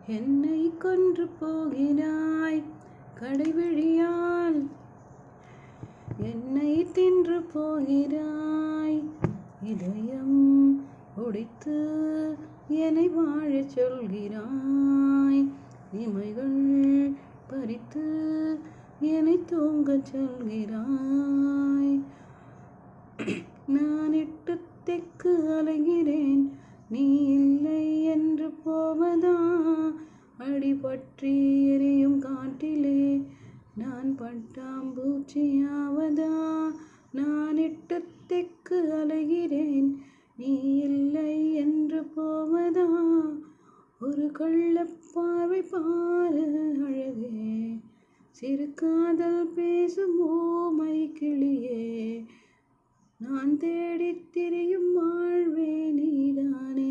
என்னை கொன்று போகிறாய் கடைவிழியால், என்னை தின்று போகிறாய். இதயம் உடைத்து என்னை வாழச் சொல்கிறாய். இமைகள் பறித்து என்னை தூங்கச் சொல்கிறாய். நான் எட்டு தெற்கு அலைகிறேன், நீ இல்லை என்று போவதா? அடிபற்றி எரியும் காட்டிலே நான் பட்டாம்பூச்சியாவதா? நான் எட்டு தெற்கு அலைகிறேன், நீ இல்லை என்று போவதா? ஒரு கள்ளப்பார்வை பாரு அழகே, சிறு காதல் பேசும் ஊமை கிளியே. நான் தேடித் திரியும் வாழ்வே நீதானே.